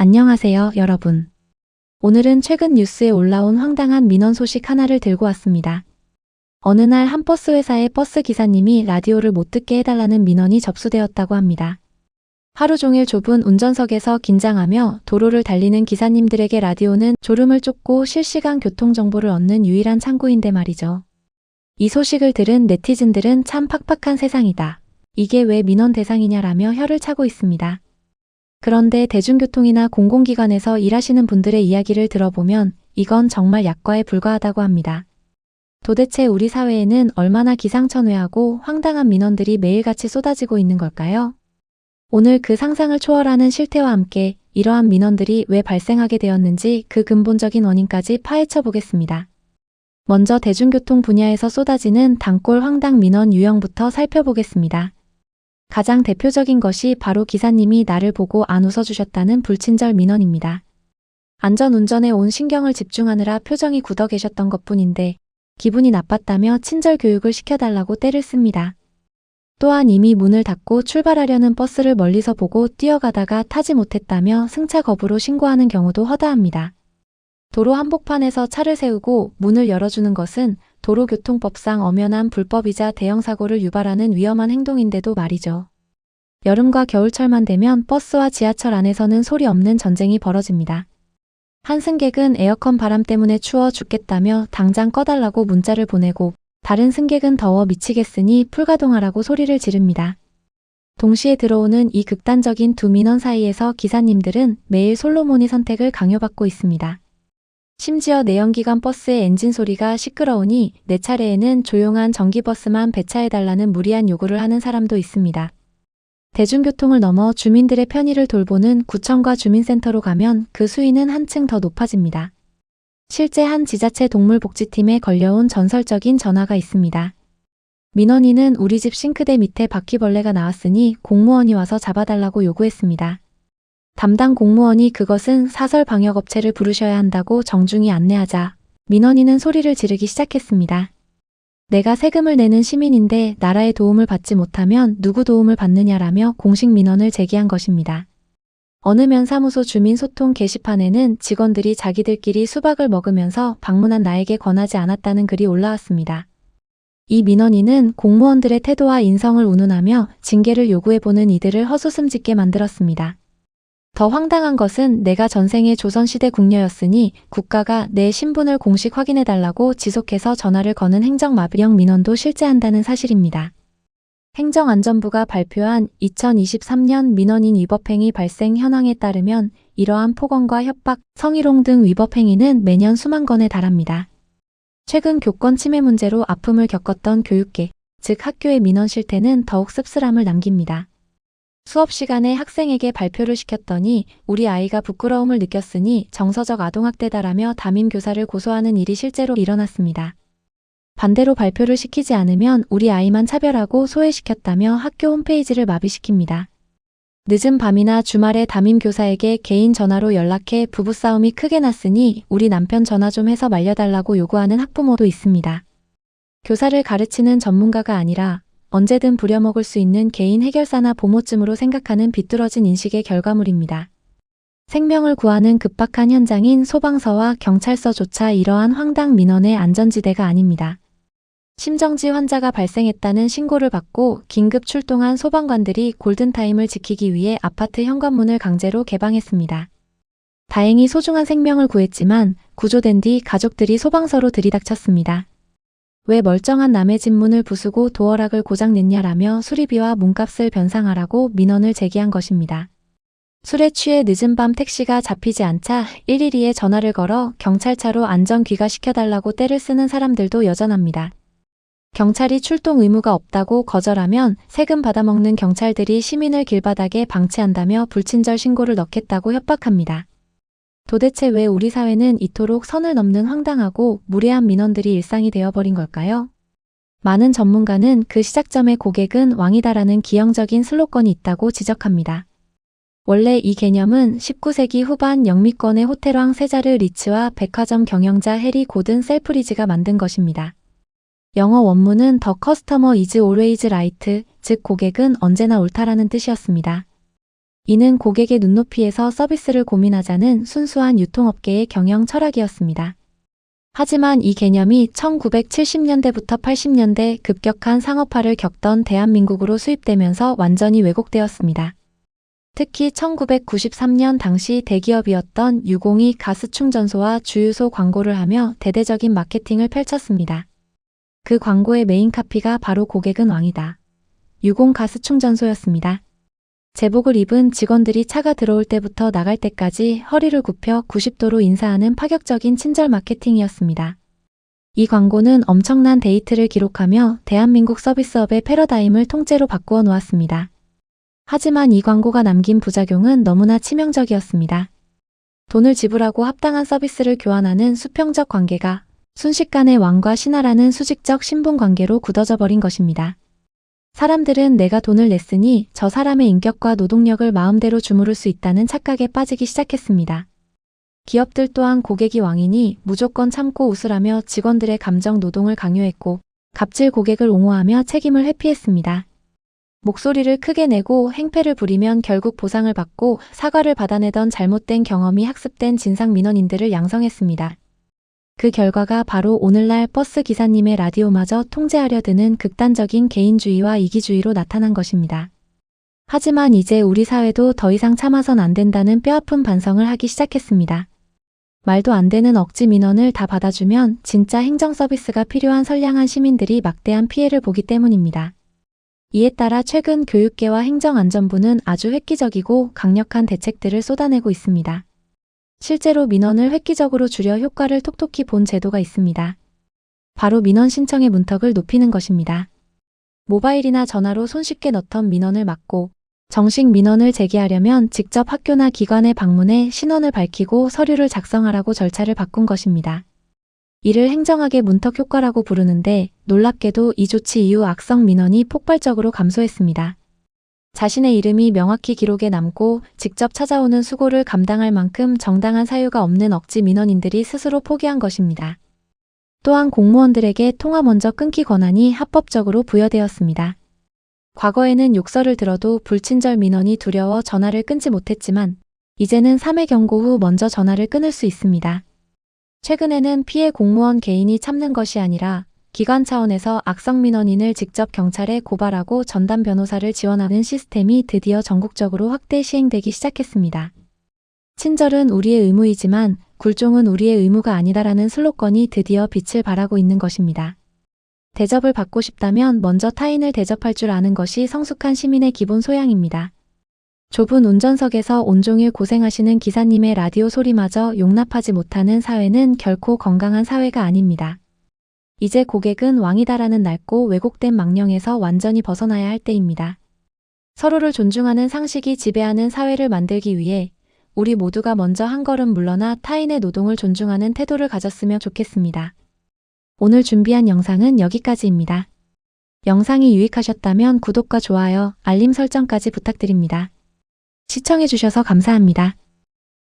안녕하세요, 여러분. 오늘은 최근 뉴스에 올라온 황당한 민원 소식 하나를 들고 왔습니다. 어느 날 한 버스 회사의 버스 기사님이 라디오를 못 듣게 해달라는 민원이 접수되었다고 합니다. 하루 종일 좁은 운전석에서 긴장하며 도로를 달리는 기사님들에게 라디오는 졸음을 쫓고 실시간 교통정보를 얻는 유일한 창구인데 말이죠. 이 소식을 들은 네티즌들은 참 팍팍한 세상이다. 이게 왜 민원 대상이냐라며 혀를 차고 있습니다. 그런데 대중교통이나 공공기관에서 일하시는 분들의 이야기를 들어보면 이건 정말 약과에 불과하다고 합니다. 도대체 우리 사회에는 얼마나 기상천외하고 황당한 민원들이 매일같이 쏟아지고 있는 걸까요? 오늘 그 상상을 초월하는 실태와 함께 이러한 민원들이 왜 발생하게 되었는지 그 근본적인 원인까지 파헤쳐 보겠습니다. 먼저 대중교통 분야에서 쏟아지는 단골 황당 민원 유형부터 살펴보겠습니다. 가장 대표적인 것이 바로 기사님이 나를 보고 안 웃어주셨다는 불친절 민원입니다. 안전운전에 온 신경을 집중하느라 표정이 굳어 계셨던 것뿐인데 기분이 나빴다며 친절 교육을 시켜달라고 떼를 씁니다. 또한 이미 문을 닫고 출발하려는 버스를 멀리서 보고 뛰어가다가 타지 못했다며 승차 거부로 신고하는 경우도 허다합니다. 도로 한복판에서 차를 세우고 문을 열어주는 것은 도로교통법상 엄연한 불법이자 대형 사고를 유발하는 위험한 행동인데도 말이죠. 여름과 겨울철만 되면 버스와 지하철 안에서는 소리 없는 전쟁이 벌어집니다. 한 승객은 에어컨 바람 때문에 추워 죽겠다며 당장 꺼달라고 문자를 보내고 다른 승객은 더워 미치겠으니 풀가동하라고 소리를 지릅니다. 동시에 들어오는 이 극단적인 두 민원 사이에서 기사님들은 매일 솔로몬이 선택을 강요받고 있습니다. 심지어 내연기관 버스의 엔진 소리가 시끄러우니 내 차례에는 조용한 전기버스만 배차해달라는 무리한 요구를 하는 사람도 있습니다. 대중교통을 넘어 주민들의 편의를 돌보는 구청과 주민센터로 가면 그 수위는 한층 더 높아집니다. 실제 한 지자체 동물복지팀에 걸려온 전설적인 전화가 있습니다. 민원인은 우리 집 싱크대 밑에 바퀴벌레가 나왔으니 공무원이 와서 잡아달라고 요구했습니다. 담당 공무원이 그것은 사설방역업체를 부르셔야 한다고 정중히 안내하자 민원인은 소리를 지르기 시작했습니다. 내가 세금을 내는 시민인데 나라의 도움을 받지 못하면 누구 도움을 받느냐라며 공식 민원을 제기한 것입니다. 어느 면사무소 주민소통 게시판에는 직원들이 자기들끼리 수박을 먹으면서 방문한 나에게 권하지 않았다는 글이 올라왔습니다. 이 민원인은 공무원들의 태도와 인성을 운운하며 징계를 요구해보는 이들을 헛웃음짓게 만들었습니다. 더 황당한 것은 내가 전생에 조선시대 궁녀였으니 국가가 내 신분을 공식 확인해달라고 지속해서 전화를 거는 행정마비형 민원도 실제한다는 사실입니다. 행정안전부가 발표한 2023년 민원인 위법행위 발생 현황에 따르면 이러한 폭언과 협박, 성희롱 등 위법행위는 매년 수만 건에 달합니다. 최근 교권 침해 문제로 아픔을 겪었던 교육계, 즉 학교의 민원 실태는 더욱 씁쓸함을 남깁니다. 수업 시간에 학생에게 발표를 시켰더니 우리 아이가 부끄러움을 느꼈으니 정서적 아동학대다라며 담임 교사를 고소하는 일이 실제로 일어났습니다. 반대로 발표를 시키지 않으면 우리 아이만 차별하고 소외시켰다며 학교 홈페이지를 마비시킵니다. 늦은 밤이나 주말에 담임 교사에게 개인 전화로 연락해 부부싸움이 크게 났으니 우리 남편 전화 좀 해서 말려달라고 요구하는 학부모도 있습니다. 교사를 가르치는 전문가가 아니라 언제든 부려먹을 수 있는 개인 해결사나 보모쯤으로 생각하는 비뚤어진 인식의 결과물입니다. 생명을 구하는 급박한 현장인 소방서와 경찰서조차 이러한 황당 민원의 안전지대가 아닙니다. 심정지 환자가 발생했다는 신고를 받고 긴급 출동한 소방관들이 골든타임을 지키기 위해 아파트 현관문을 강제로 개방했습니다. 다행히 소중한 생명을 구했지만 구조된 뒤 가족들이 소방서로 들이닥쳤습니다. 왜 멀쩡한 남의 집 문을 부수고 도어락을 고장냈냐라며 수리비와 문값을 변상하라고 민원을 제기한 것입니다. 술에 취해 늦은 밤 택시가 잡히지 않자 112에 전화를 걸어 경찰차로 안전 귀가시켜달라고 떼를 쓰는 사람들도 여전합니다. 경찰이 출동 의무가 없다고 거절하면 세금 받아먹는 경찰들이 시민을 길바닥에 방치한다며 불친절 신고를 넣겠다고 협박합니다. 도대체 왜 우리 사회는 이토록 선을 넘는 황당하고 무례한 민원들이 일상이 되어버린 걸까요? 많은 전문가는 그 시작점의 고객은 왕이다라는 기형적인 슬로건이 있다고 지적합니다. 원래 이 개념은 19세기 후반 영미권의 호텔왕 세자르 리츠와 백화점 경영자 해리 고든 셀프리지가 만든 것입니다. 영어 원문은 The customer is always right, 즉 고객은 언제나 옳다라는 뜻이었습니다. 이는 고객의 눈높이에서 서비스를 고민하자는 순수한 유통업계의 경영 철학이었습니다. 하지만 이 개념이 1970년대부터 80년대 급격한 상업화를 겪던 대한민국으로 수입되면서 완전히 왜곡되었습니다. 특히 1993년 당시 대기업이었던 유공이 가스충전소와 주유소 광고를 하며 대대적인 마케팅을 펼쳤습니다. 그 광고의 메인 카피가 바로 고객은 왕이다. 유공 가스충전소였습니다. 제복을 입은 직원들이 차가 들어올 때부터 나갈 때까지 허리를 굽혀 90도로 인사하는 파격적인 친절 마케팅이었습니다. 이 광고는 엄청난 데이트를 기록하며 대한민국 서비스업의 패러다임을 통째로 바꾸어 놓았습니다. 하지만 이 광고가 남긴 부작용은 너무나 치명적이었습니다. 돈을 지불하고 합당한 서비스를 교환하는 수평적 관계가 순식간에 왕과 신하라는 수직적 신분 관계로 굳어져 버린 것입니다. 사람들은 내가 돈을 냈으니 저 사람의 인격과 노동력을 마음대로 주무를 수 있다는 착각에 빠지기 시작했습니다. 기업들 또한 고객이 왕이니 무조건 참고 웃으라며 직원들의 감정 노동을 강요했고 갑질 고객을 옹호하며 책임을 회피했습니다. 목소리를 크게 내고 행패를 부리면 결국 보상을 받고 사과를 받아내던 잘못된 경험이 학습된 진상 민원인들을 양성했습니다. 그 결과가 바로 오늘날 버스 기사님의 라디오마저 통제하려 드는 극단적인 개인주의와 이기주의로 나타난 것입니다. 하지만 이제 우리 사회도 더 이상 참아선 안 된다는 뼈아픈 반성을 하기 시작했습니다. 말도 안 되는 억지 민원을 다 받아주면 진짜 행정 서비스가 필요한 선량한 시민들이 막대한 피해를 보기 때문입니다. 이에 따라 최근 교육계와 행정안전부는 아주 획기적이고 강력한 대책들을 쏟아내고 있습니다. 실제로 민원을 획기적으로 줄여 효과를 톡톡히 본 제도가 있습니다. 바로 민원 신청의 문턱을 높이는 것입니다. 모바일이나 전화로 손쉽게 넣던 민원을 막고 정식 민원을 제기하려면 직접 학교나 기관에 방문해 신원을 밝히고 서류를 작성하라고 절차를 바꾼 것입니다. 이를 행정학의 문턱 효과라고 부르는데 놀랍게도 이 조치 이후 악성 민원이 폭발적으로 감소했습니다. 자신의 이름이 명확히 기록에 남고 직접 찾아오는 수고를 감당할 만큼 정당한 사유가 없는 억지 민원인들이 스스로 포기한 것입니다. 또한 공무원들에게 통화 먼저 끊기 권한이 합법적으로 부여되었습니다. 과거에는 욕설을 들어도 불친절 민원이 두려워 전화를 끊지 못했지만 이제는 3회 경고 후 먼저 전화를 끊을 수 있습니다. 최근에는 피해 공무원 개인이 참는 것이 아니라 기관 차원에서 악성 민원인을 직접 경찰에 고발하고 전담 변호사를 지원하는 시스템이 드디어 전국적으로 확대 시행되기 시작했습니다. 친절은 우리의 의무이지만 굴종은 우리의 의무가 아니다라는 슬로건이 드디어 빛을 발하고 있는 것입니다. 대접을 받고 싶다면 먼저 타인을 대접할 줄 아는 것이 성숙한 시민의 기본 소양입니다. 좁은 운전석에서 온종일 고생하시는 기사님의 라디오 소리마저 용납하지 못하는 사회는 결코 건강한 사회가 아닙니다. 이제 고객은 왕이다라는 낡고 왜곡된 망령에서 완전히 벗어나야 할 때입니다. 서로를 존중하는 상식이 지배하는 사회를 만들기 위해 우리 모두가 먼저 한 걸음 물러나 타인의 노동을 존중하는 태도를 가졌으면 좋겠습니다. 오늘 준비한 영상은 여기까지입니다. 영상이 유익하셨다면 구독과 좋아요, 알림 설정까지 부탁드립니다. 시청해주셔서 감사합니다.